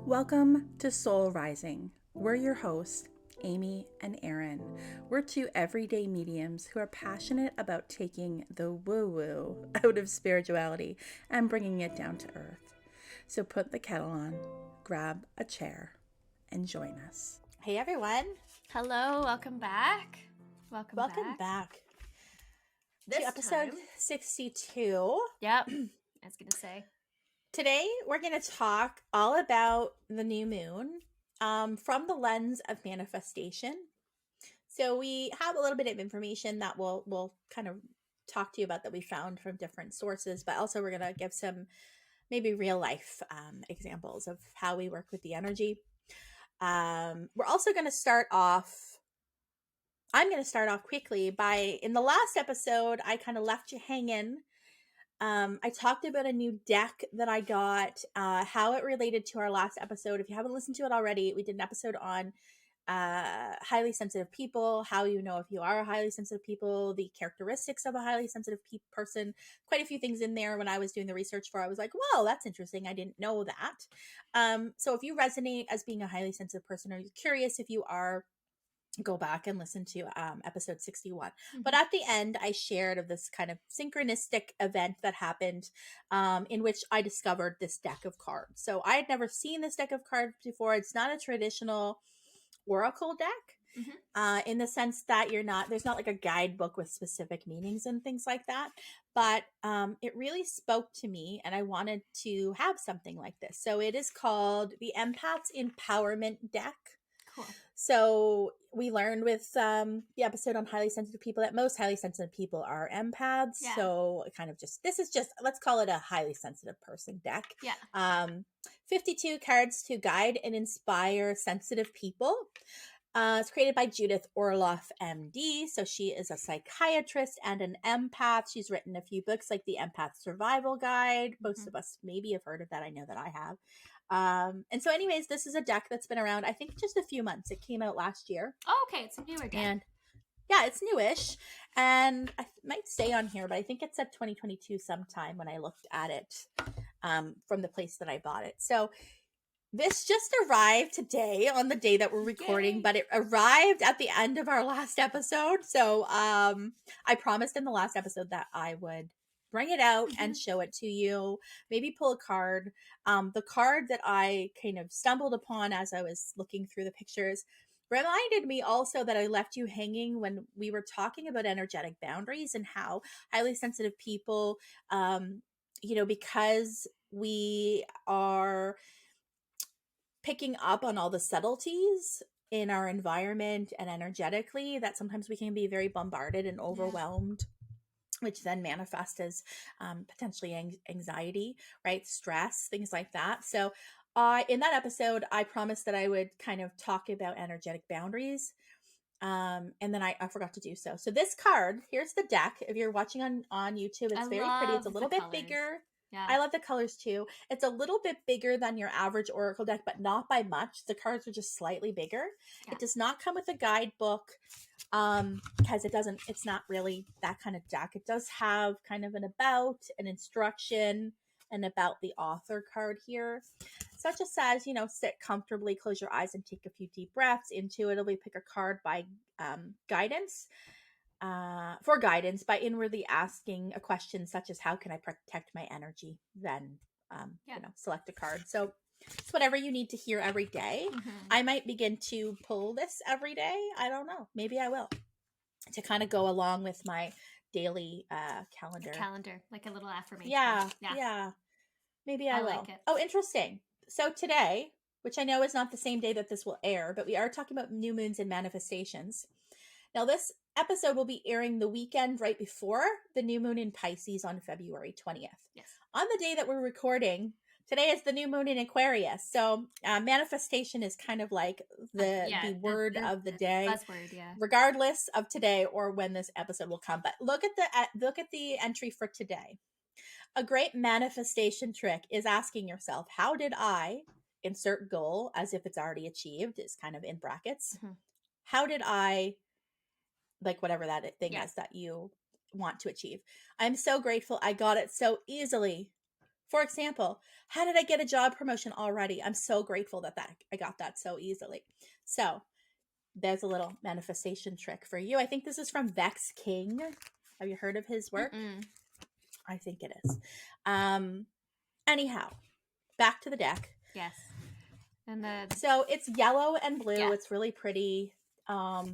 Welcome to Soul Rising. We're your hosts, Amy and Erin. We're two everyday mediums who are passionate about taking the woo-woo out of spirituality and bringing it down to earth. So put the kettle on, grab a chair, and join us. Hey everyone. Hello, welcome back. Welcome back. This To episode time, 62. yep, I was gonna say. Today we're going to talk all about the new moon from the lens of manifestation. So we have a little bit of information that we'll kind of talk to you about that we found from different sources, but also we're going to give some maybe real life examples of how we work with the energy. We're also going to start off I'm going to start off quickly by, in the last episode, I kind of left you hanging. I talked about a new deck that I got, how it related to our last episode. If you haven't listened to it already, we did an episode on highly sensitive people, how you know if you are a highly sensitive people, the characteristics of a highly sensitive person. Quite a few things in there when I was doing the research for. I was like, "Whoa, that's interesting. I didn't know that." So if you resonate as being a highly sensitive person, or you're curious if you are, go back and listen to episode 61. But at the end, I shared of this kind of synchronistic event that happened in which I discovered this deck of cards. So I had never seen this deck of cards before. It's not a traditional oracle deck in the sense that there's not like a guidebook with specific meanings and things like that. But it really spoke to me and I wanted to have something like this. So it is called the Empath's Empowerment Deck. Cool. So we learned with the episode on highly sensitive people that most highly sensitive people are empaths. Yeah. So this is just, let's call it a highly sensitive person deck. Yeah. 52 cards to guide and inspire sensitive people. It's created by Judith Orloff, MD. So she is a psychiatrist and an empath. She's written a few books like the Empath Survival Guide. Most of us maybe have heard of that. I know that I have. And so anyways, this is a deck that's been around, I think just a few months. It came out last year. Oh, okay, it's a newer deck. And yeah, it's newish. And I might say on here, but I think it said 2022 sometime when I looked at it from the place that I bought it. So this just arrived today on the day that we're recording, Yay. but it arrived at the end of our last episode. So I promised in the last episode that I would bring it out and show it to you, maybe pull a card. The card that I kind of stumbled upon as I was looking through the pictures reminded me also that I left you hanging when we were talking about energetic boundaries and how highly sensitive people, because we are picking up on all the subtleties in our environment and energetically, that sometimes we can be very bombarded and overwhelmed. Which then manifests as potentially anxiety, right? Stress, things like that. So in that episode, I promised that I would kind of talk about energetic boundaries. And then I forgot to do so. So this card, here's the deck. If you're watching on YouTube, it's very pretty. It's a little bit bigger. Yeah. I love the colors too. It's a little bit bigger than your average oracle deck, but not by much. The cards are just slightly bigger. Yeah. It does not come with a guidebook because it's not really that kind of deck. It does have kind of an about, an instruction, and about the author card here. So it just says, sit comfortably, close your eyes, and take a few deep breaths. Intuitively pick a card by guidance. For guidance by inwardly asking a question such as, how can I protect my energy? Then, select a card. So it's whatever you need to hear every day. I might begin to pull this every day. I don't know. Maybe I will, to kind of go along with my daily calendar. Like a little affirmation. Yeah. Maybe I will. Like it. Oh, interesting. So today, which I know is not the same day that this will air, but we are talking about new moons and manifestations. Now, this episode will be airing the weekend right before the new moon in Pisces on February 20th. Yes. On the day that we're recording, today is the new moon in Aquarius. So manifestation is kind of like the word of the day. Buzzword, yeah. Regardless of today or when this episode will come. But look at the entry for today. A great manifestation trick is asking yourself, how did I insert goal as if it's already achieved, is kind of in brackets. How did I, like whatever that thing is that you want to achieve. I'm so grateful I got it so easily For example, how did I get a job promotion already? I'm so grateful that I got that so easily. So there's a little manifestation trick for you. I think this is from Vex King. Have you heard of his work? Mm-mm. I think it is. Anyhow, back to the deck. Yes. And So it's yellow and blue. Yeah. It's really pretty. Nice.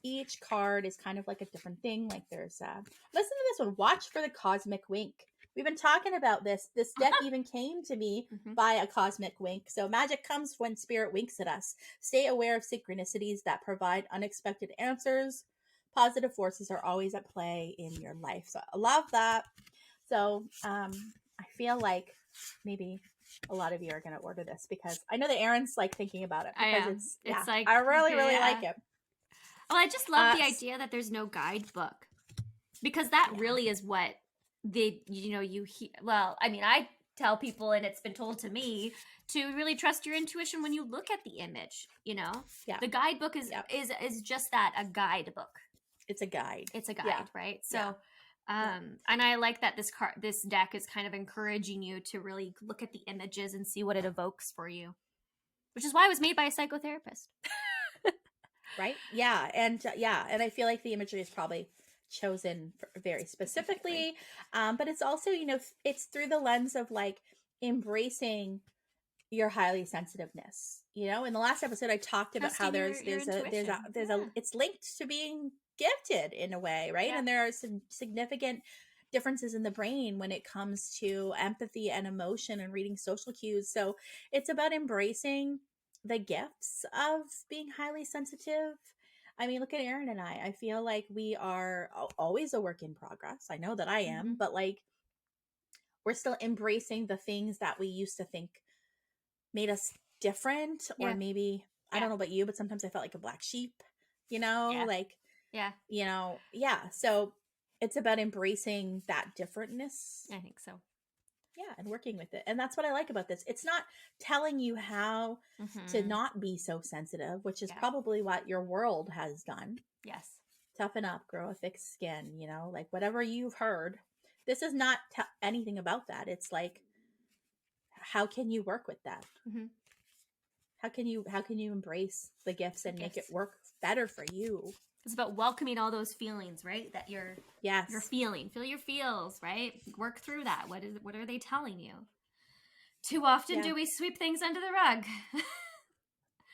Each card is kind of like a different thing. Like there's listen to this one. Watch for the cosmic wink. We've been talking about this. This deck even came to me by a cosmic wink. So magic comes when spirit winks at us. Stay aware of synchronicities that provide unexpected answers. Positive forces are always at play in your life. So I love that. So I feel like maybe a lot of you are going to order this because I know that Erin's like thinking about it. Because it's like I really like it. Well, I just love the idea that there's no guidebook, because that really is what well, I mean, I tell people, and it's been told to me, to really trust your intuition when you look at the image, the guidebook is just that, a guidebook. It's a guide. It's a guide, right? So, and I like that this deck is kind of encouraging you to really look at the images and see what it evokes for you, which is why it was made by a psychotherapist. Right? Yeah. And I feel like the imagery is probably chosen very specifically. But it's also, it's through the lens of like embracing your highly sensitiveness. In the last episode, I talked about how it's linked to being gifted in a way, right? Yeah. And there are some significant differences in the brain when it comes to empathy and emotion and reading social cues. So it's about embracing the gifts of being highly sensitive. I mean, look at Erin and I feel like we are always a work in progress. I know that I am, but like we're still embracing the things that we used to think made us different, or maybe I don't know about you, but sometimes I felt like a black sheep, So it's about embracing that differentness. I think so. Yeah, and working with it. And that's what I like about this. It's not telling you how to not be so sensitive, which is probably what your world has done. Yes. Toughen up, grow a thick skin, like whatever you've heard. This is not anything about that. It's like, how can you work with that? How can you embrace the gifts and make it work better for you? It's about welcoming all those feelings, right? That you're feeling. Feel your feels, right? Work through that. What are they telling you? Too often do we sweep things under the rug.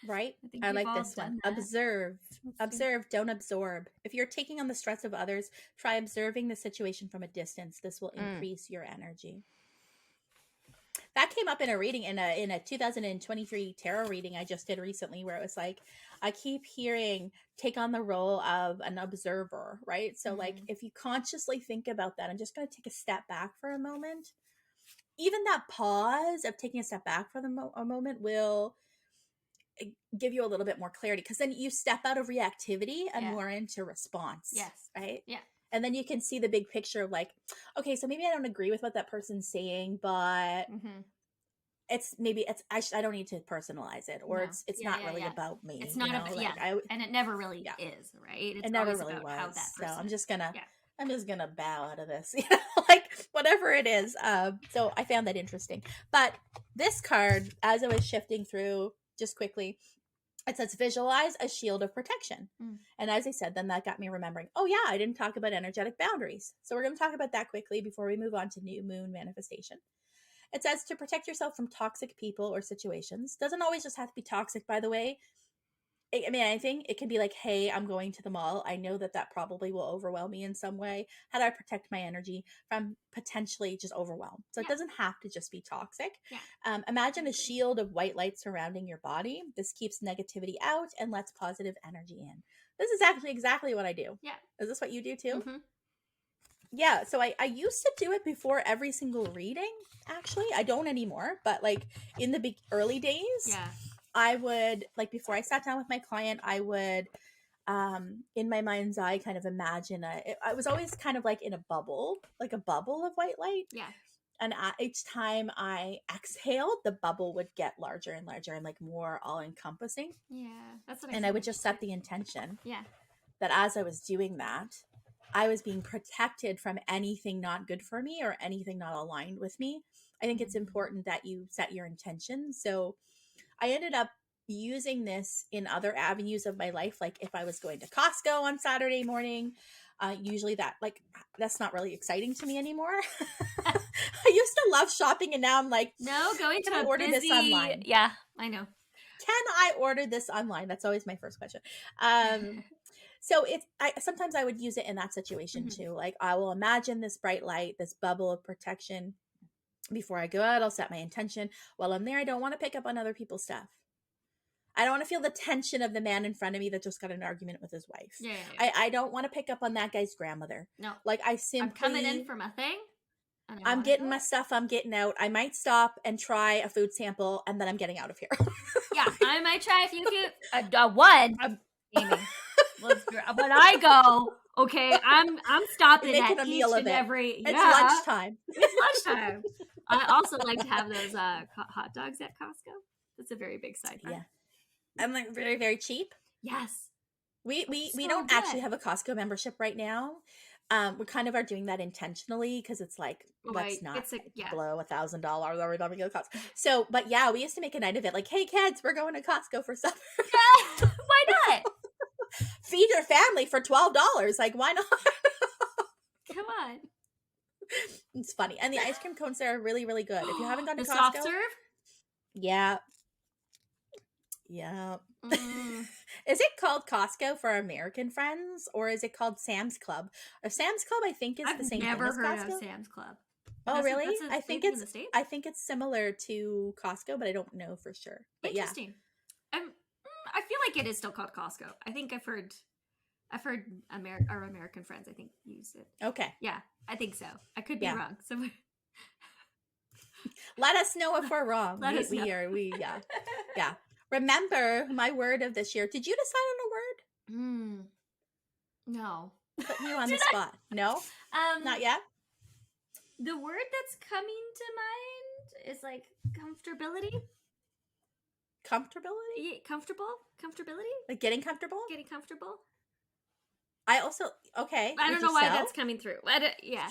Right? I like this one. Observe. Observe, don't absorb. If you're taking on the stress of others, try observing the situation from a distance. This will increase your energy. That came up in a reading, in a 2023 tarot reading I just did recently, where it was like, I keep hearing, take on the role of an observer, right? So like, if you consciously think about that, I'm just going to take a step back for a moment. Even that pause of taking a step back for a moment will give you a little bit more clarity, because then you step out of reactivity and more into response. Yes. Right? Yeah. And then you can see the big picture of like, okay, so maybe I don't agree with what that person's saying, but I don't need to personalize it, or it's not really about me. It's not about and it never really is, right? It never really was. How that person, so I'm just gonna bow out of this, like whatever it is. So I found that interesting. But this card, as I was shifting through, just quickly, it says visualize a shield of protection. And as I said, then that got me remembering, I didn't talk about energetic boundaries. So we're going to talk about that quickly before we move on to new moon manifestation. It says to protect yourself from toxic people or situations. Doesn't always just have to be toxic, by the way. I think it can be like, hey, I'm going to the mall. I know that probably will overwhelm me in some way. How do I protect my energy from potentially just overwhelm? So it doesn't have to just be toxic. Yeah. Imagine a shield of white light surrounding your body. This keeps negativity out and lets positive energy in. This is actually exactly what I do. Yeah. Is this what you do too? Yeah. So I used to do it before every single reading, actually. I don't anymore, but like in the early days, I would, like, before I sat down with my client, I would, in my mind's eye, kind of imagine I was always kind of like in a bubble of white light. Yeah. And each time I exhaled, the bubble would get larger and larger and like more all encompassing. Yeah. That's what I would just set the intention. Yeah. That as I was doing that, I was being protected from anything not good for me or anything not aligned with me. I think it's important that you set your intention. So I ended up using this in other avenues of my life. Like if I was going to Costco on Saturday morning, usually that's not really exciting to me anymore. I used to love shopping, and now I'm like, no, going to can I order this online? Yeah, I know. Can I order this online? That's always my first question. So sometimes I would use it in that situation too. Like I will imagine this bright light, this bubble of protection. Before I go out, I'll set my intention. While I'm there, I don't want to pick up on other people's stuff. I don't want to feel the tension of the man in front of me that just got an argument with his wife. Yeah. I don't want to pick up on that guy's grandmother. No. Like I'm coming in for my thing. I'm getting my stuff. I'm getting out. I might stop and try a food sample, and then I'm getting out of here. Yeah, I might try a few one. Amy. When I go, okay, I'm stopping making at a meal each of and it. every. It's lunchtime. It's lunchtime. I also like to have those hot dogs at Costco. That's a very big sidebar. Yeah, I'm like very, very cheap. Yes, we don't actually have a Costco membership right now. We kind of are doing that intentionally because it's like let's not blow $1,000 every time we go to Costco. So, but yeah, we used to make a night of it. Like, hey kids, we're going to Costco for supper. Yeah, why not? Feed your family for $12. Like, why not? Come on. It's funny, and the ice cream cones there are really, really good. If you haven't gone to the Costco, soft serve. Yeah. Is it called Costco for American friends, or is it called Sam's Club? Sam's Club, I think, is the same thing as Costco. I've never heard of Sam's Club. Oh, really? I think it's similar to Costco, but I don't know for sure. But interesting. Yeah. I feel like it is still called Costco. I think I've heard our American friends, I think, use it. Okay. Yeah, I think so. I could be wrong. So let us know if we're wrong. Yeah. Remember my word of this year. Did you decide on a word? No. Putting you on the spot. No? Not yet? The word that's coming to mind is like comfortability. Comfortability? Yeah, comfortability? Like getting comfortable? Getting comfortable. I also, okay. I don't know why that's coming through. Yeah.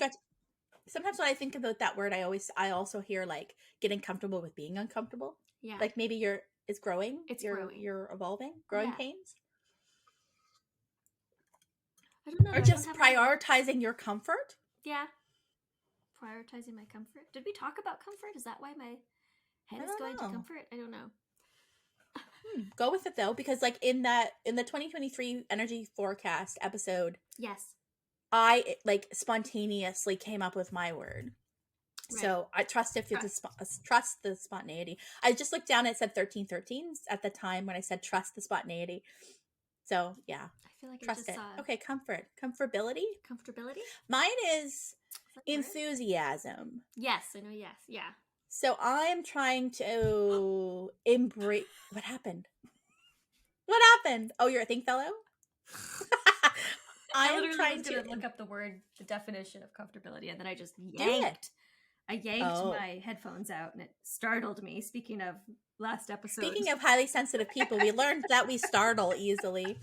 Sometimes when I think about that word, I also hear like getting comfortable with being uncomfortable. Yeah. Like maybe it's growing. Growing. You're evolving. Growing pains. I don't know. Or just prioritizing your comfort. Yeah. Prioritizing my comfort. Did we talk about comfort? Is that why my head is going to comfort? I don't know. Go with it though, because like in the 2023 energy forecast episode, yes, I like spontaneously came up with my word. Right. So I trust the spontaneity. I just looked down. It said 1313 at the time when I said trust the spontaneity. So yeah, I feel like trust it. Okay, comfortability. Mine is enthusiasm. Yes, I know. Yes, yeah. So I'm trying to embrace. What happened? What happened? Oh, you're a think fellow? I was going to look up the definition of comfortability, and then I just yanked. I yanked my headphones out, and it startled me. Speaking of last episode. Speaking of highly sensitive people, we learned that we startle easily.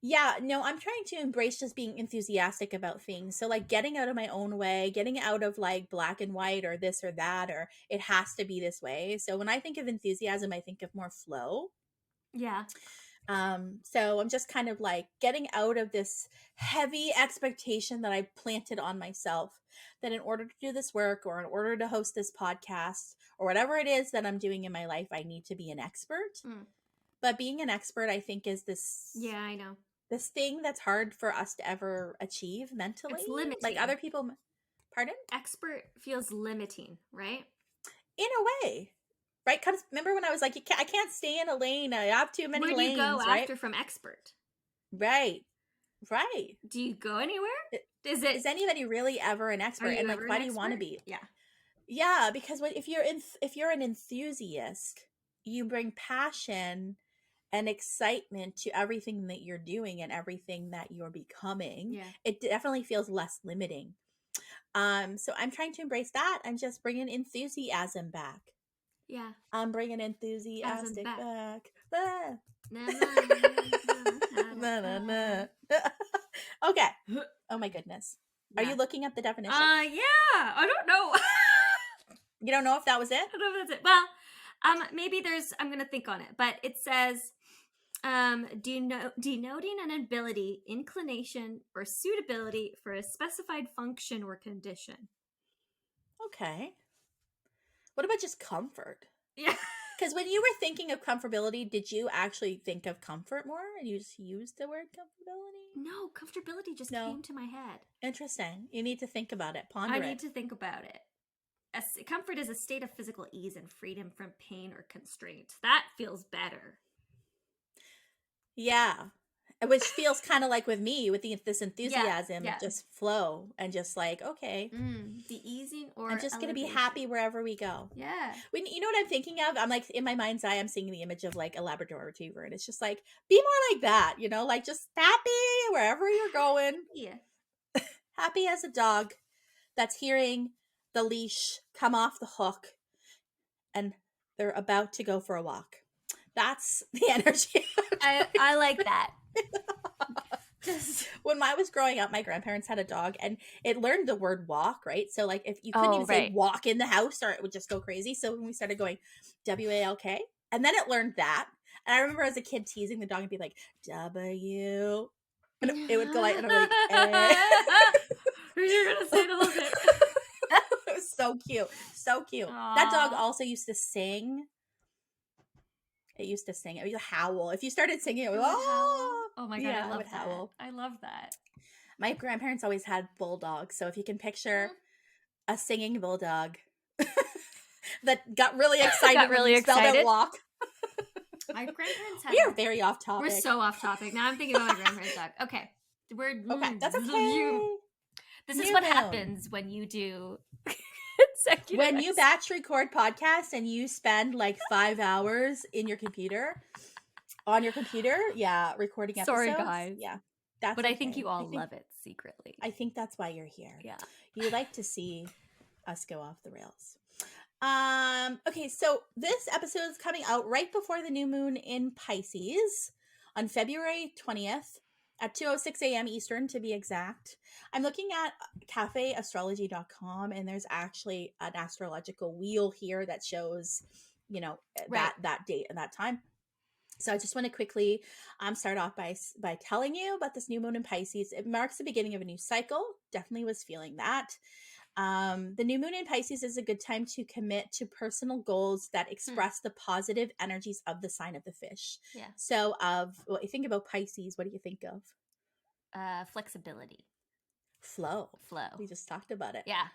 Yeah, no, I'm trying to embrace just being enthusiastic about things. So like getting out of my own way, getting out of like black and white or this or that, or it has to be this way. So when I think of enthusiasm, I think of more flow. Yeah. So I'm just kind of like getting out of this heavy expectation that I planted on myself that in order to do this work or in order to host this podcast or whatever it is that I'm doing in my life, I need to be an expert. But being an expert, I think, is this. Yeah, I know. This thing that's hard for us to ever achieve mentally. It's limiting. Like other people. Pardon? Expert feels limiting, right? In a way. Right? Because remember when I was like, I can't stay in a lane. I have too many lanes. Where do you go after from expert? Right. Do you go anywhere? Is anybody really ever an expert? And like, why do you want to be? Yeah. Yeah, because if you're an enthusiast, you bring passion and excitement to everything that you're doing and everything that you're becoming. Yeah. It definitely feels less limiting. So I'm trying to embrace that. I'm just bringing enthusiasm back. Yeah. I'm bringing enthusiastic back. Okay. Oh my goodness. Are you looking at the definition? Yeah. I don't know. You don't know if that was it? I don't know if that's it. Well, maybe I'm going to think on it. But it says, denoting an ability, inclination, or suitability for a specified function or condition. Okay. What about just comfort? Yeah. Because when you were thinking of comfortability, did you actually think of comfort more and you just used the word comfortability? No, comfortability just came to my head. Interesting. You need to think about it. Ponder it. I need to think about it. Comfort is a state of physical ease and freedom from pain or constraint. That feels better. Yeah. Which feels kind of like with me, with this enthusiasm, just flow and just like, okay. The easing or I'm just going to be happy wherever we go. Yeah. You know what I'm thinking of? I'm like, in my mind's eye, I'm seeing the image of like a Labrador Retriever. And it's just like, be more like that, like just happy wherever you're going. Yeah. Happy as a dog that's hearing the leash come off the hook and they're about to go for a walk. That's the energy. I like that. When I was growing up, my grandparents had a dog and it learned the word walk, right? So like if you couldn't even say walk in the house or it would just go crazy. So when we started going W-A-L-K, and then it learned that. And I remember as a kid teasing the dog and be like, W. And it would go like, and I'm like, You're going to say it a little bit. It was so cute. So cute. Aww. That dog also used to sing. It used to sing. It would howl. If you started singing, it would oh my God, I love that. Howl. I love that. My grandparents always had bulldogs. So if you can picture a singing bulldog that got really excited when you spelled out walk. My grandparents had... We are very off topic. We're so off topic. Now I'm thinking about my grandparents' dog. Okay. Okay, that's okay. This is what happens when you do... When you batch record podcasts and you spend like 5 hours on your computer, recording episodes. Sorry, guys. Yeah, but okay. I think you all love it secretly. I think that's why you're here. Yeah, you like to see us go off the rails. Okay, so this episode is coming out right before the new moon in Pisces on February 20th. At 2:06 a.m. Eastern, to be exact. I'm looking at cafeastrology.com, and there's actually an astrological wheel here that shows, that date and that time. So I just want to quickly start off by telling you about this new moon in Pisces. It marks the beginning of a new cycle. Definitely was feeling that. The new moon in Pisces is a good time to commit to personal goals that express the positive energies of the sign of the fish. Yeah. So when you think about Pisces, what do you think of? Flexibility. Flow. We just talked about it. Yeah.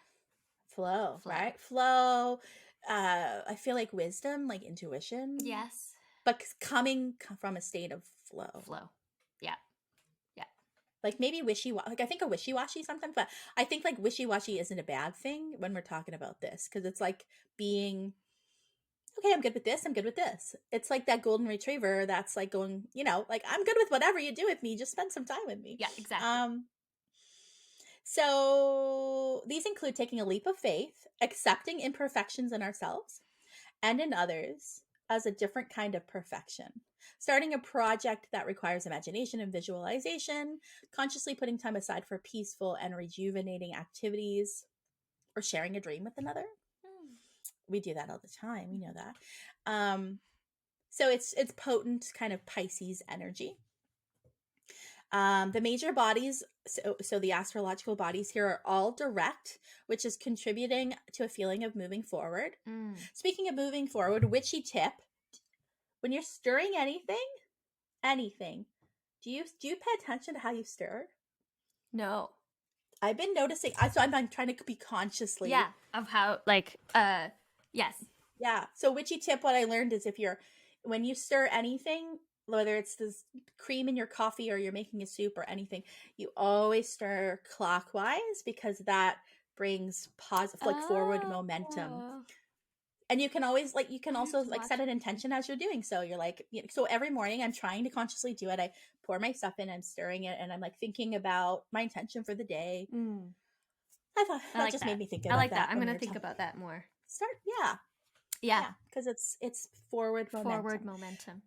Flow. Right? Flow. I feel like wisdom, like intuition. Yes. But coming from a state of flow. Yeah. Like maybe wishy-washy. Like I think of wishy-washy sometimes, but I think like wishy-washy isn't a bad thing when we're talking about this, because it's like being, okay, I'm good with this. I'm good with this. It's like that golden retriever that's like going, like I'm good with whatever you do with me. Just spend some time with me. Yeah, exactly. So these include taking a leap of faith, accepting imperfections in ourselves and in others as a different kind of perfection. Starting a project that requires imagination and visualization, consciously putting time aside for peaceful and rejuvenating activities, or sharing a dream with another. We do that all the time. We know that. So it's potent kind of Pisces energy. The major bodies, so the astrological bodies here are all direct, which is contributing to a feeling of moving forward. Speaking of moving forward, witchy tip. When you're stirring anything, do you pay attention to how you stir? No. I've been noticing. So I'm trying to be consciously. Yeah, of how yes. Yeah. So witchy tip, what I learned is when you stir anything, whether it's this cream in your coffee or you're making a soup or anything, you always stir clockwise because that brings positive, forward momentum. And you can always also set an intention as you're doing so. You're like, so every morning I'm trying to consciously do it. I pour my stuff in, I'm stirring it, and I'm like thinking about my intention for the day. I thought that just made me think about that. I like that. I'm going to think about that more. Yeah. Because it's forward momentum. Forward momentum.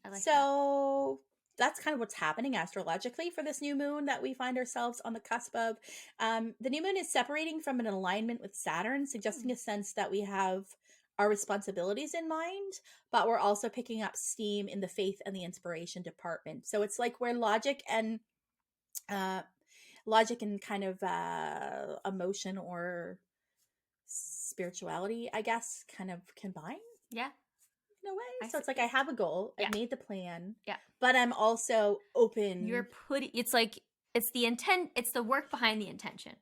I like so that's kind of what's happening astrologically for this new moon that we find ourselves on the cusp of. The new moon is separating from an alignment with Saturn, suggesting a sense that we have our responsibilities in mind, but we're also picking up steam in the faith and the inspiration department. So it's like where logic and kind of emotion or spirituality, I guess, kind of combine. Yeah. In a way. So it's like I have a goal, I've made the plan, but I'm also open. You're putting, it's like, it's the intent, it's the work behind the intention.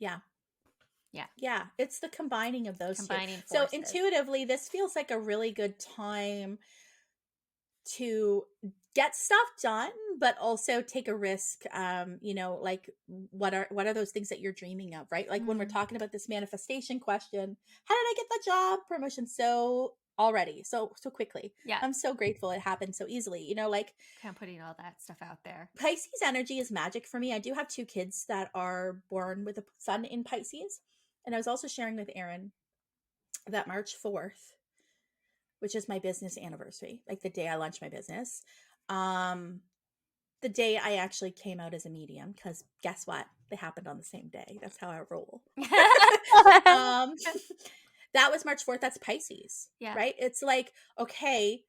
Yeah. Yeah. Yeah. It's the combining of those two. Forces. So intuitively, this feels like a really good time to get stuff done, but also take a risk. Like what are those things that you're dreaming of, right? Like when we're talking about this manifestation question, how did I get the job promotion so quickly? Yeah. I'm so grateful it happened so easily, like kind of putting all that stuff out there. Pisces energy is magic for me. I do have 2 kids that are born with a sun in Pisces. And I was also sharing with Erin that March 4th, which is my business anniversary, like the day I launched my business, the day I actually came out as a medium, because guess what? They happened on the same day. That's how I roll. That was March 4th. That's Pisces, right? It's like, okay,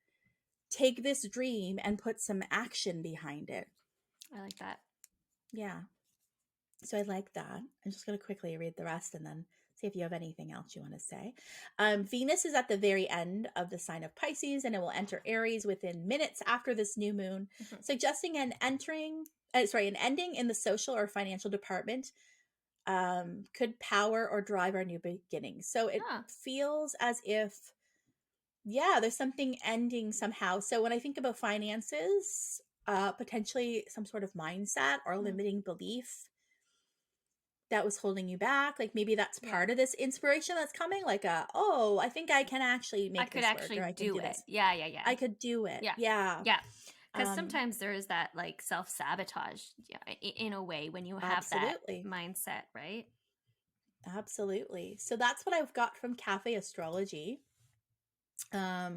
take this dream and put some action behind it. I like that. Yeah. So I like that. I'm just going to quickly read the rest and then see if you have anything else you want to say. Venus is at the very end of the sign of Pisces, and it will enter Aries within minutes after this new moon, suggesting an ending in the social or financial department could power or drive our new beginnings. So it feels as if, there's something ending somehow. So when I think about finances, potentially some sort of mindset or limiting belief that was holding you back, like maybe that's part of this inspiration that's coming, like I think I can actually make this work, or I can do this. I could do it. Yeah because sometimes there is that like self-sabotage in a way when you have that mindset, right? Absolutely. So that's what I've got from Cafe Astrology. I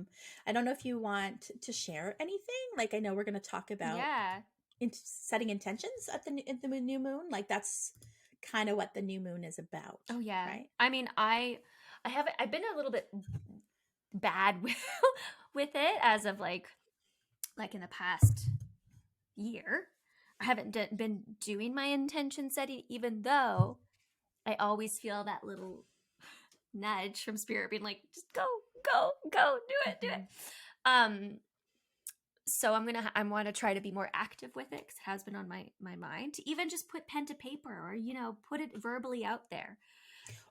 don't know if you want to share anything. Like, I know we're going to talk about setting intentions at the new moon. Like, that's kind of what the new moon is about. Oh yeah. Right. I mean, I've been a little bit bad with it as of like in the past year. I haven't been doing my intention setting, even though I always feel that little nudge from spirit being like, just go, do it. So I want to try to be more active with it, because it has been on my mind to even just put pen to paper, or put it verbally out there,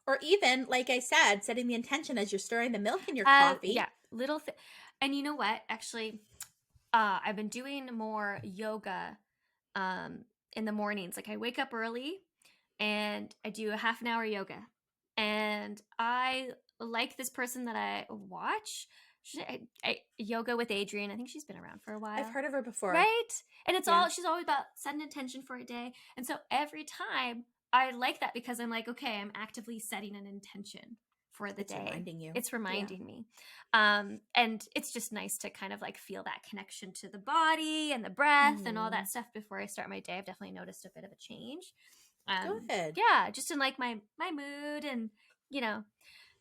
or even, like I said, setting the intention as you're stirring the milk in your coffee. And you know what, actually, I've been doing more yoga in the mornings. Like, I wake up early and I do a half an hour yoga, and I like this person that I watch. Yoga with Adrian. I think she's been around for a while. I've heard of her before. Right? And it's she's always about setting intention for a day. And so every time I like that, because I'm like, okay, I'm actively setting an intention for the day. It's reminding you. It's reminding me. And it's just nice to kind of like feel that connection to the body and the breath and all that stuff before I start my day. I've definitely noticed a bit of a change. Good. Yeah, just in like my mood, and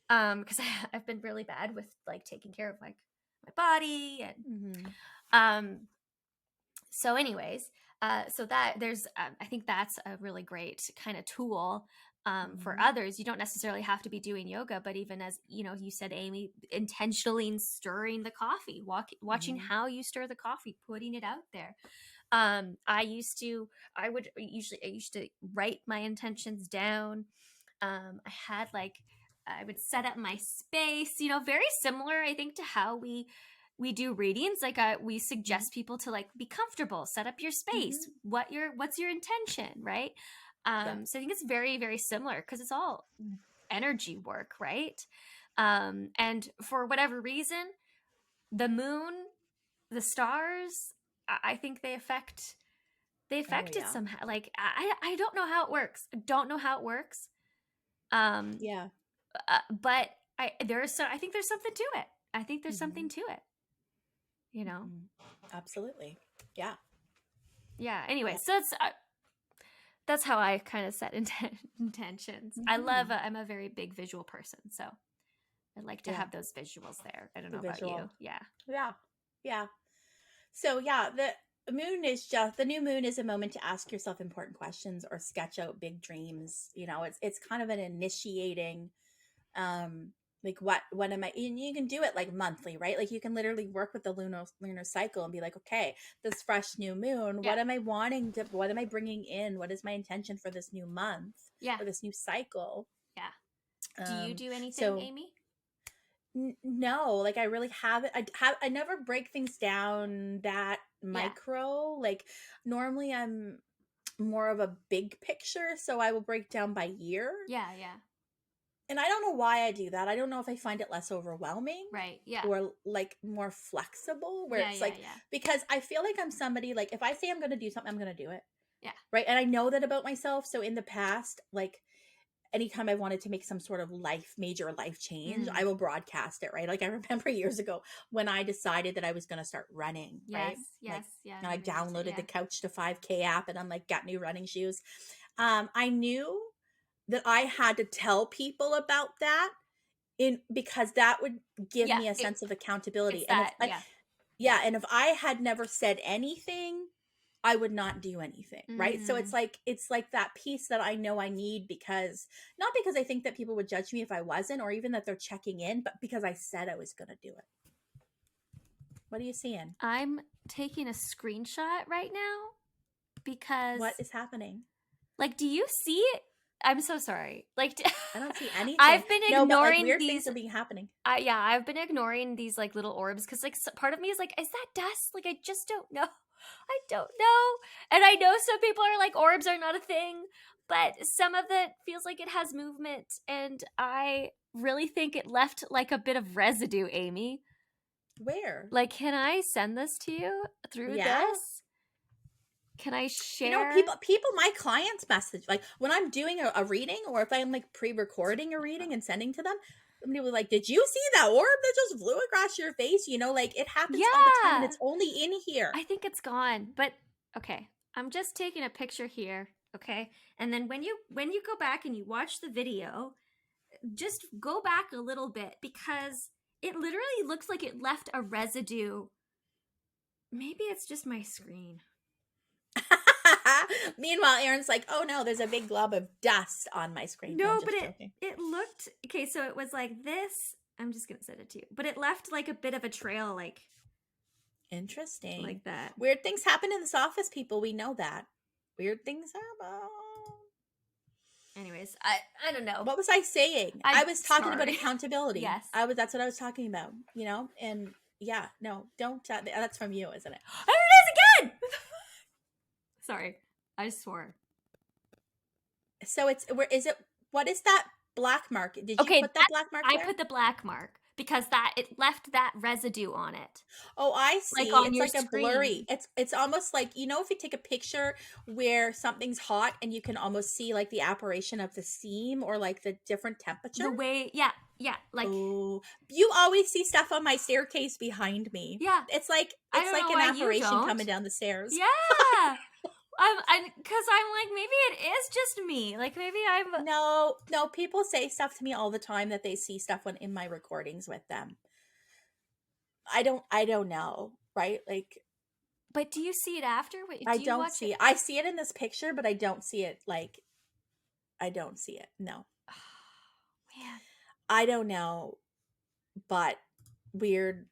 because I've been really bad with like taking care of like my body, and so anyways, so that there's I think that's a really great kind of tool for others. You don't necessarily have to be doing yoga, but even as you said, Amy, intentionally stirring the coffee, watching how you stir the coffee, putting it out there. I used to write my intentions down. I would set up my space, very similar, I think, to how we do readings. Like, we suggest people to like be comfortable, set up your space. What's your intention, right? So I think it's very, very similar, because it's all energy work, right? And for whatever reason, the moon, the stars, I think they affect it somehow. Like, I don't know how it works. But I think there's something to it. Absolutely. Yeah. Yeah. Anyway, so that's how I kind of set intentions. Mm-hmm. I'm a very big visual person, so I like to Yeah. have those visuals there. I don't The know about visual. you. Yeah. Yeah. Yeah. So yeah, the new moon is a moment to ask yourself important questions or sketch out big dreams. It's kind of an initiating, um like what am I, and you can do it like monthly, right? Like you can literally work with the lunar cycle and be like, okay, this fresh new moon, Yeah. what am I bringing in, what is my intention for this new month Yeah. or this new cycle? Yeah. Do you do anything, So Amy? no, like I really haven't. I never break things down that Yeah. micro. Like normally I'm more of a big picture, so I will break down by year. Yeah. Yeah. And I don't know why I do that. I don't know if I find it less overwhelming Right. Yeah. or like more flexible, where Yeah. it's Yeah. like, Yeah. because I feel like I'm somebody, like if I say I'm going to do something, I'm going to do it. Yeah. Right. And I know that about myself. So in the past, like anytime I wanted to make some sort of major life change, I will broadcast it, right? Like I remember years ago when I decided that I was going to start running, right? Yes. Yes. Like, Yeah. and I Maybe that's it, downloaded yeah. the Couch to 5K app and I'm like, got new running shoes. I knew that I had to tell people about that because that would give Yeah. me a sense of accountability. It's And if that. Yeah. yeah, and if I had never said anything, I would not do anything, right? So Mm. it's like that piece that I know I need, because not because I think that people would judge me if I wasn't, or even that they're checking in, but because I said I was going to do it. What are you seeing? I'm taking a screenshot right now because, What is happening? like, do you see it? I'm so sorry. Like, I don't see anything. I've been No, but like ignoring weird these. things are being happening. Yeah, I've been ignoring these like little orbs because like part of me is like, is that dust? Like, I just don't know. I don't know. And I know some people are like, orbs are not a thing, but some of it feels like it has movement, and I really think it left like a bit of residue, Amy. Where? Like, can I send this to you through Yeah. this? Can I share? People, my clients message, like when I'm doing a reading, or if I'm like pre-recording a reading and sending to them, somebody was like, did you see that orb that just flew across your face? Like it happens all the time and it's only in here. I think it's gone, but okay. I'm just taking a picture here, okay? And then when you go back and you watch the video, just go back a little bit, because it literally looks like it left a residue. Maybe it's just my screen. Meanwhile, Erin's like, oh no, there's a big glob of dust on my screen. No, but it looked, okay, so it was like this. I'm just going to send it to you. But it left like a bit of a trail, like interesting. Like that. Weird things happen in this office, people. We know that. Weird things happen. Anyways, I don't know. What was I saying? I was talking about accountability. Yes. That's what I was talking about, and yeah, no, don't, that's from you, isn't it? There it is again! Sorry, I swore. So what is that black mark? Did you put that black mark there? I put the black mark because it left that residue on it. Oh, I see. Like on it's your like screen. A blurry. It's almost like, if you take a picture where something's hot and you can almost see like the apparition of the seam or like the different temperature. The way, yeah, like. Oh, you always see stuff on my staircase behind me. Yeah, it's like an apparition coming down the stairs. Yeah. Because I'm like, maybe it is just me. Like, maybe I'm... No, people say stuff to me all the time that they see stuff in my recordings with them. I don't know, right? Like... But do you see it after? I don't see it. I see it in this picture, but I don't see it, like... I don't see it, no. Oh, man. I don't know, but weird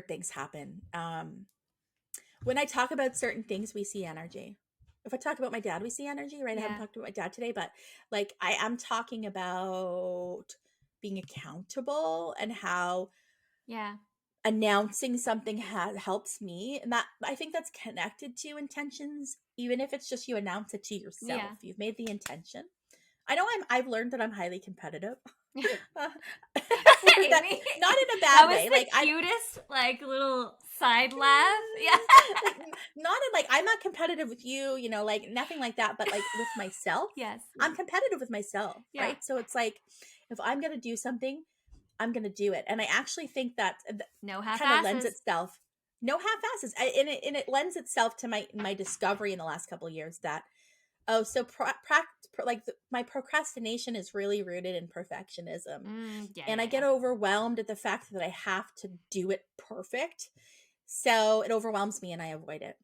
things happen. When I talk about certain things, we see energy. If I talk about my dad, we see energy, right? Yeah. I haven't talked about my dad today, but like I am talking about being accountable and how announcing something helps me. And that, I think that's connected to intentions, even if it's just you announce it to yourself. Yeah. You've made the intention. I know I've learned that I'm highly competitive. Not in a bad way. Like cutest, like little side laugh. Yeah. Not in like, I'm not competitive with you, like nothing like that, but like with myself. Yes. I'm competitive with myself. Yeah. Right. So it's like, if I'm going to do something, I'm going to do it. And I actually think that no half kind of lends itself. no half-asses. And it lends itself to my discovery in the last couple of years that, so my procrastination is really rooted in perfectionism. And I get overwhelmed at the fact that I have to do it perfect. So it overwhelms me and I avoid it.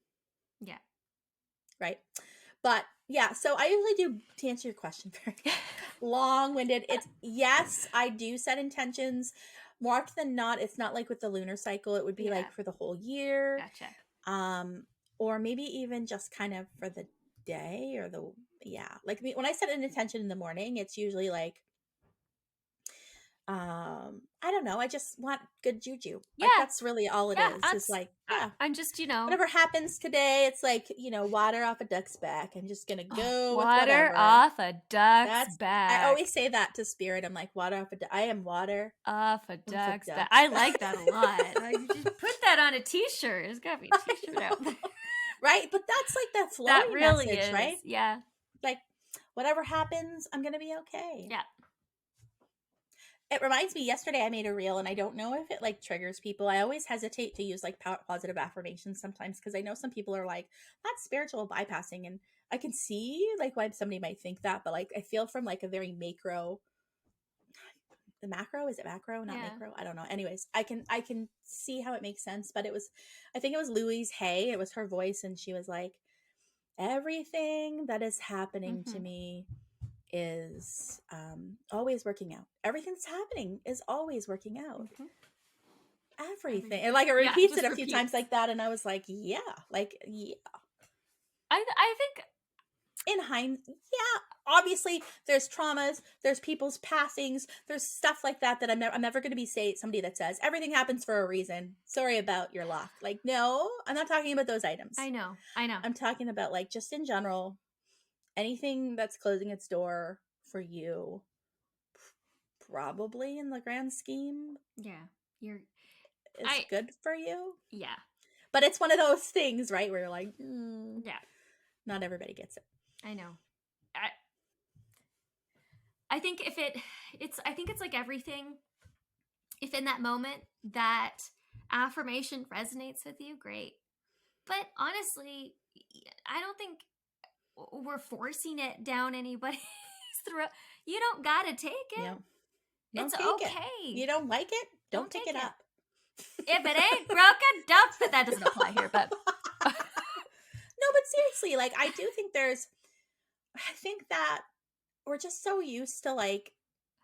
Yeah. Right. But yeah, so I usually do, to answer your question, very long-winded. It's, yes, I do set intentions. More often than not, it's not like with the lunar cycle. It would be like for the whole year. Gotcha. Or maybe even just kind of for the day or like when I set an intention in the morning, it's usually like, I don't know, I just want good juju. Yeah. Like that's really all it is. It's like, I'm just, whatever happens today, it's like, water off a duck's back. I'm just gonna go with water whatever. off a duck's back. I always say that to Spirit. I'm like, water off a duck. I am water off a duck's back. I like that a lot. Like, just put that on a t-shirt. There's gotta be a t-shirt out there. Right? But that's like that flowy that really message, is. right? Yeah. Like, whatever happens, I'm gonna be okay. Yeah. It reminds me, yesterday I made a reel, and I don't know if it like triggers people. I always hesitate to use like positive affirmations sometimes because I know some people are like, that's spiritual bypassing, and I can see like why somebody might think that, but like I feel from like a very macro. The macro, is it macro, not macro? I don't know. Anyways, I can see how it makes sense, but I think it was Louise Hay. It was her voice, and she was like, everything that is happening to me is always working out. Everything that's happening is always working out. Everything. And like it repeats it a few times like that, and I was like, yeah. I think in hindsight, obviously there's traumas, there's people's passings, there's stuff like that I'm never going to be somebody that says everything happens for a reason. Sorry about your luck. Like, no, I'm not talking about those items. I know. I'm talking about like just in general, anything that's closing its door for you, probably in the grand scheme, is good for you. Yeah. But it's one of those things, right, where you're like, not everybody gets it. I know. I think it's like everything. If in that moment that affirmation resonates with you, great. But honestly, I don't think we're forcing it down anybody's throat. You don't gotta take it. Yeah. It's okay. You don't like it? Don't pick it up. If it ain't broken, don't. But that doesn't apply here. But no, but seriously, like I think that we're just so used to like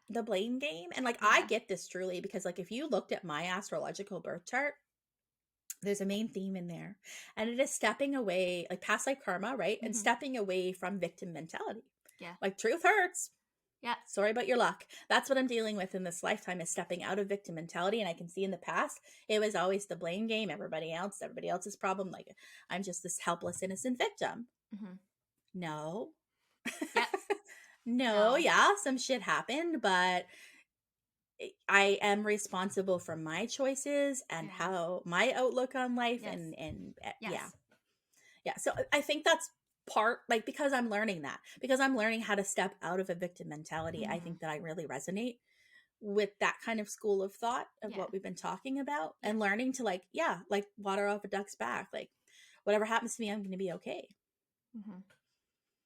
the blame game, and like I get this truly because like if you looked at my astrological birth chart, there's a main theme in there, and it is stepping away, like past life karma, right? And stepping away from victim mentality. Yeah, like truth hurts. Yeah, sorry about your luck. That's what I'm dealing with in this lifetime, is stepping out of victim mentality. And I can see in the past it was always the blame game, everybody else's problem, like I'm just this helpless innocent victim. No. Yep. No, some shit happened, but I am responsible for my choices and how my outlook on life and so I think that's part, like, because I'm learning how to step out of a victim mentality. I think that I really resonate with that kind of school of thought of what we've been talking about, and learning to like water off a duck's back, like whatever happens to me, I'm going to be okay.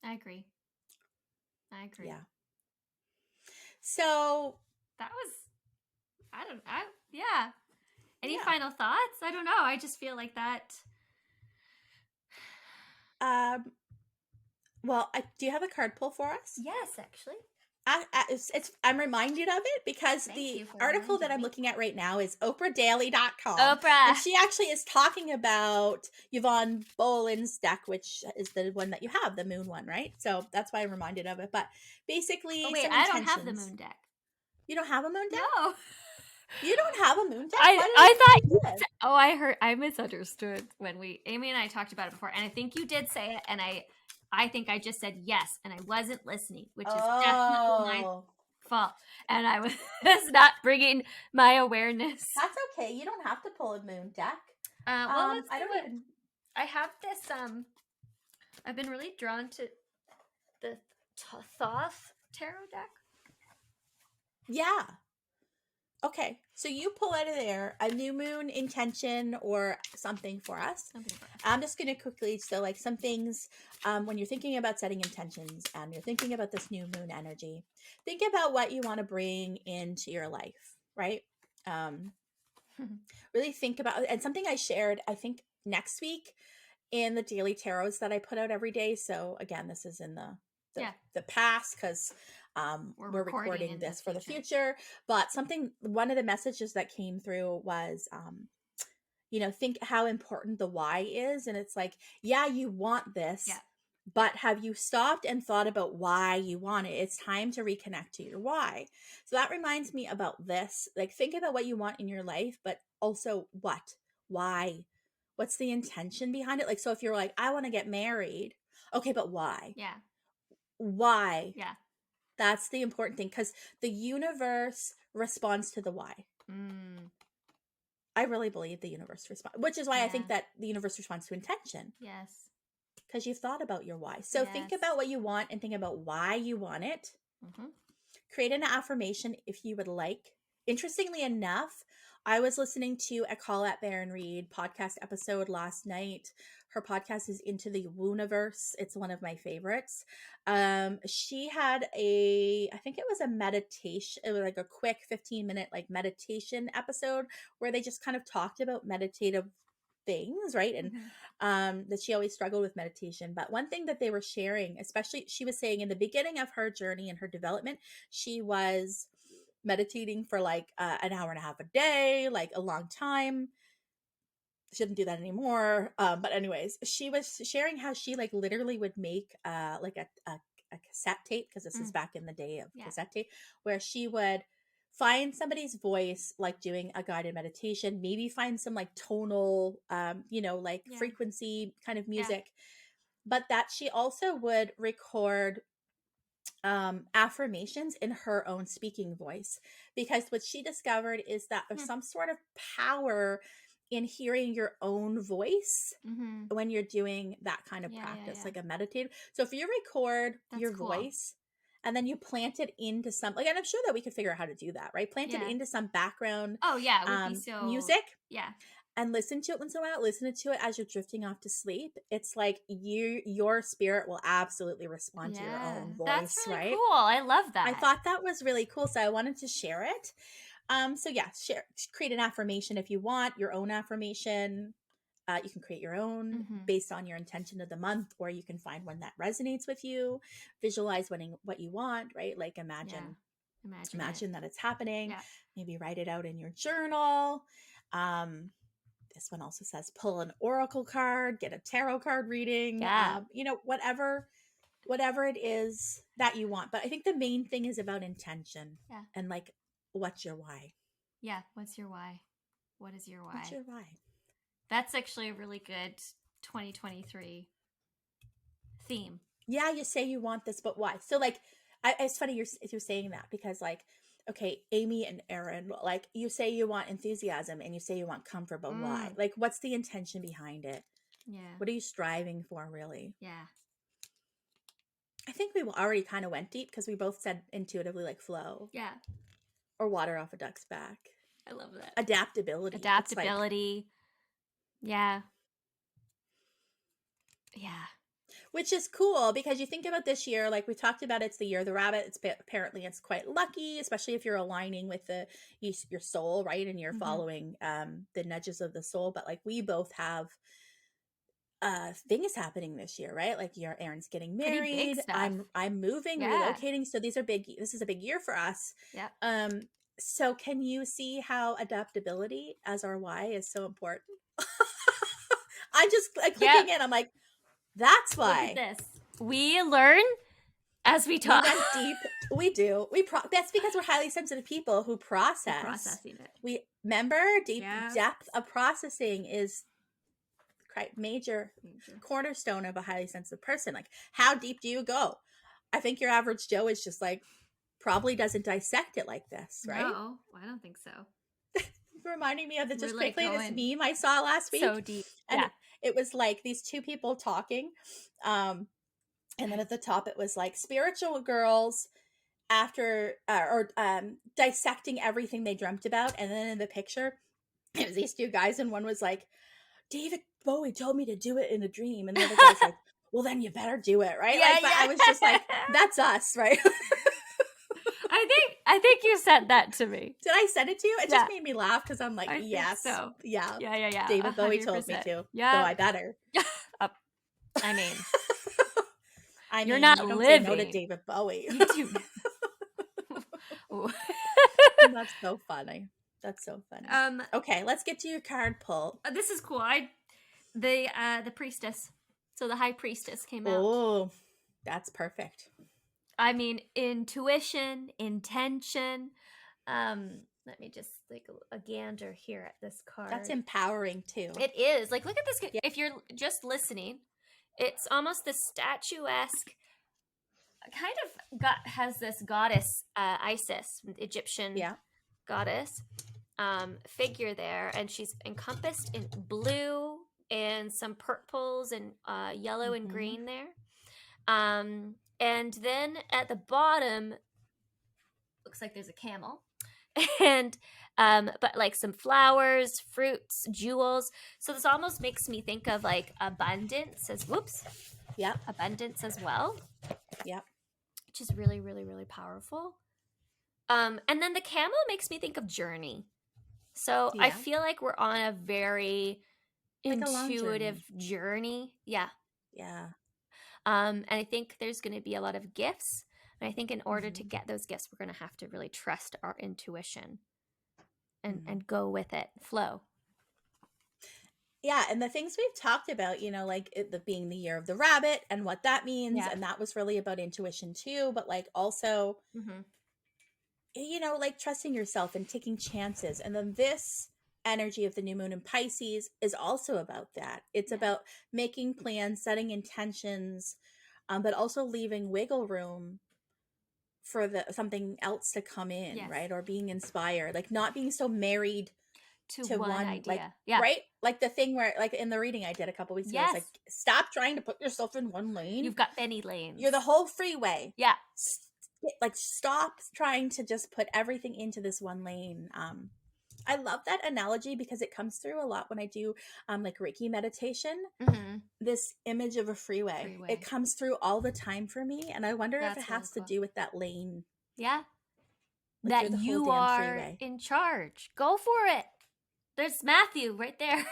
I agree. Yeah. So that was, any final thoughts? I don't know. I just feel like that. Well, do you have a card pull for us? Yes, actually. I'm reminded of it because the article that I'm looking at right now is oprahdaily.com. Oprah. And she actually is talking about Yvonne Boland's deck, which is the one that you have, the moon one, right? So that's why I'm reminded of it. But basically, I don't have the moon deck. You don't have a moon deck? No. You don't have a moon deck? I thought you did. I misunderstood when Amy and I talked about it before, and I think you did say it, and I think I just said yes, and I wasn't listening, which is definitely my fault. And I was not bringing my awareness. That's okay. You don't have to pull a moon deck. I have this. I've been really drawn to the Thoth tarot deck. Yeah. Okay, so you pull out of there a new moon intention or something for us. Something for us. I'm just going to quickly, so like some things, when you're thinking about setting intentions and you're thinking about this new moon energy, think about what you want to bring into your life, right? Really think about, and something I shared, I think next week in the daily tarots that I put out every day. So again, this is in the past because we're recording this for the future. But one of the messages that came through was, think how important the why is. And it's like, yeah, you want this, but have you stopped and thought about why you want it? It's time to reconnect to your why. So that reminds me about this. Like, think about what you want in your life, but also why? What's the intention behind it? Like, so if you're like, I want to get married, okay, but why? Yeah. Why? Yeah. That's the important thing, because the universe responds to the why. I really believe the universe responds, which is why I think that the universe responds to intention. Yes. Because you've thought about your why. So think about what you want and think about why you want it. Create an affirmation if you would like. Interestingly enough, I was listening to a Colette Baron Reid podcast episode last night. Her podcast is Into the Wooniverse. It's one of my favorites. She had I think it was a meditation. It was like a quick 15-minute like meditation episode where they just kind of talked about meditative things, right? And that she always struggled with meditation. But one thing that they were sharing, especially she was saying in the beginning of her journey and her development, she was meditating for like an hour and a half a day, like a long time. She didn't do that anymore. But anyways, she was sharing how she like literally would make like a cassette tape, because this is back in the day of cassette tape, where she would find somebody's voice like doing a guided meditation, maybe find some like tonal frequency kind of music, but that she also would record affirmations in her own speaking voice, because what she discovered is that there's some sort of power in hearing your own voice when you're doing that kind of practice, like a meditative. So if you record your voice and then you plant it into some, like, and I'm sure that we could figure out how to do that, right? Plant it into some background it would be so music. And listen to it once in a while. Listen to it as you're drifting off to sleep. It's like your spirit will absolutely respond to your own voice. That's really right? Cool. I love that. I thought that was really cool, so I wanted to share it. Create an affirmation if you want your own affirmation. You can create your own based on your intention of the month, or you can find one that resonates with you. Visualize what you want, right? Like imagine that it's happening. Maybe write it out in your journal. This one also says pull an oracle card, get a tarot card reading, whatever it is that you want. But I think the main thing is about intention and like, what's your why? Yeah. What's your why? What is your why? What's your why? That's actually a really good 2023 theme. Yeah. You say you want this, but why? So like, it's funny you're saying that, because like, okay, Amy and Erin, like you say you want enthusiasm and you say you want comfort, but why? Like, what's the intention behind it? Yeah. What are you striving for, really? Yeah. I think we already kind of went deep because we both said intuitively like flow. Yeah. Or water off a duck's back. I love that. Adaptability. Yeah. Yeah. Which is cool, because you think about this year, like we talked about, it's the year of the rabbit. Apparently it's quite lucky, especially if you're aligning with your soul, right? And you're following the nudges of the soul. But like we both have things happening this year, right? Like Erin's getting married. I'm moving, relocating. So this is a big year for us. Yeah. So can you see how adaptability as our why is so important? I'm just like clicking in. I'm like, that's why. Look at this. We learn as we talk. We went deep. We do. That's because we're highly sensitive people who process. Processing it. We remember depth of processing is major cornerstone of a highly sensitive person. Like, how deep do you go? I think your average Joe is just like probably doesn't dissect it like this, right? No, I don't think so. Reminding me of this meme I saw last week. So deep. And it was like these two people talking. And then at the top it was like spiritual girls after dissecting everything they dreamt about, and then in the picture it was these two guys, and one was like, David Bowie told me to do it in a dream, and the other guy's like, well, then you better do it, right? Yeah, Like, but yeah. I was just like, that's us, right? I think you sent that to me. Did I send it to you? It Yeah. just made me laugh because I'm like, I think yes, so. yeah, Yeah. David Bowie told me 100%. to, Yeah. so I better. I mean, I you're mean, not you don't living. say no to David Bowie. You do. That's so funny. That's so funny. Um. Okay, let's get to your card pull. This is cool. The priestess. So the high priestess came out. Oh, that's perfect. I mean, intuition, intention. Let me just like a gander here at this card. That's empowering too. It is. Like, look at this. Yeah. If you're just listening, it's almost the statuesque kind of has this goddess, Isis, Egyptian goddess, figure there, and she's encompassed in blue and some purples and yellow and green there. And then at the bottom, looks like there's a camel, and but like some flowers, fruits, jewels. So this almost makes me think of like abundance abundance as well. Yep. Which is really, really, really powerful. And then the camel makes me think of journey. So I feel like we're on a very intuitive journey. Yeah. And I think there's going to be a lot of gifts. And I think in order to get those gifts, we're going to have to really trust our intuition and go with it, flow. Yeah, and the things we've talked about, you know, like it being the year of the rabbit and what that means. Yeah. And that was really about intuition too. But like also, you know, like trusting yourself and taking chances. And then this energy of the new moon in Pisces is also about that. It's about making plans, setting intentions, but also leaving wiggle room for something else to come in, right? Or being inspired, like not being so married to one idea. Like, right? Like the thing where, like in the reading I did a couple weeks ago, it's like, stop trying to put yourself in one lane. You've got many lanes. You're the whole freeway. Yeah. Like stop trying to just put everything into this one lane. I love that analogy because it comes through a lot when I do like Reiki meditation. This image of a freeway. It comes through all the time for me, and I wonder if it has to do with that lane. Yeah. Like that you are in charge. Go for it. There's Matthew right there.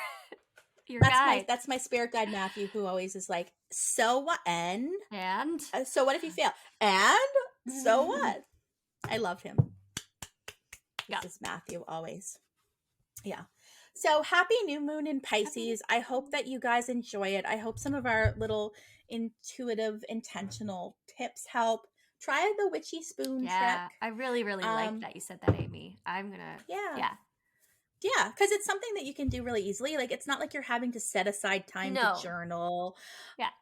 Your guide. That's my spirit guide, Matthew, who always is like, so what? And so what if you fail? And so what? I love him. Yeah. This is Matthew always. Yeah. So happy new moon in Pisces. I hope that you guys enjoy it. I hope some of our little intuitive, intentional tips help. Try the witchy spoon trick. I really, really like that you said that, Amy. I'm going to. Yeah, because it's something that you can do really easily. Like, it's not like you're having to set aside time to journal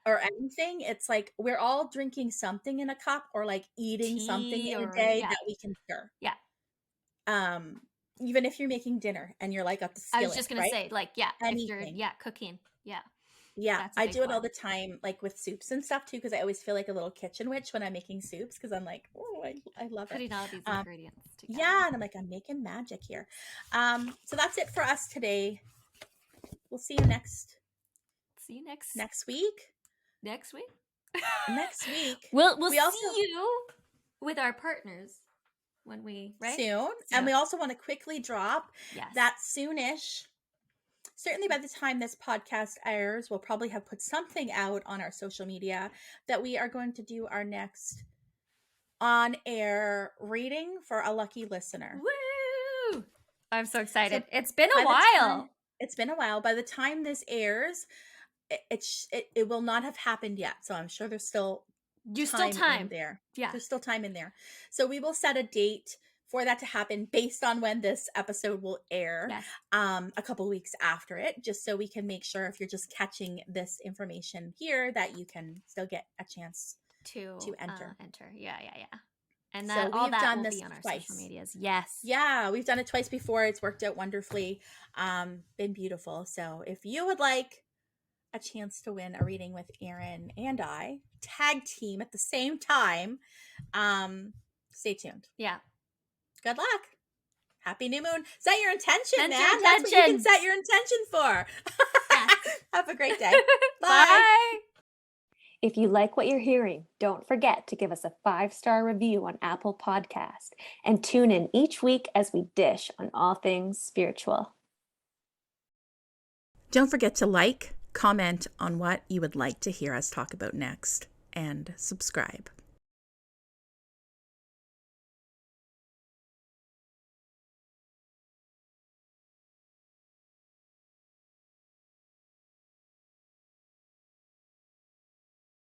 or anything. It's like we're all drinking something in a cup or like eating something in a day that we can stir. Yeah. Even if you're making dinner and you're like up the skillet, I was just going to say, like, anything. If you're, cooking. Yeah. Yeah, I do it all the time, like with soups and stuff too, because I always feel like a little kitchen witch when I'm making soups because I'm like, oh, I love putting all these ingredients together. Yeah, and I'm like, I'm making magic here. So that's it for us today. We'll see you next week. Next week. Next week. We'll see you with our partners when we soon. And we also want to quickly drop that soonish. Certainly by the time this podcast airs, we'll probably have put something out on our social media that we are going to do our next on-air reading for a lucky listener. Woo! I'm so excited. So it's been a while. It's been a while. By the time this airs, it will not have happened yet. So I'm sure there's still time in there. Yeah. There's still time in there. So we will set a date for that to happen based on when this episode will air, a couple weeks after it, just so we can make sure if you're just catching this information here that you can still get a chance to enter. Yeah. And that all that will be on our social medias. Yes. Yeah, we've done it twice before. It's worked out wonderfully. Been beautiful. So if you would like a chance to win a reading with Erin and I, tag team at the same time, Stay tuned. Yeah. Good luck. Happy new moon. Set your intention, Set man. your That's what you can intentions. set your intention for. Yes. Have a great day. Bye. Bye. If you like what you're hearing, don't forget to give us a 5-star review on Apple Podcast and tune in each week as we dish on all things spiritual. Don't forget to like, comment on what you would like to hear us talk about next, and subscribe.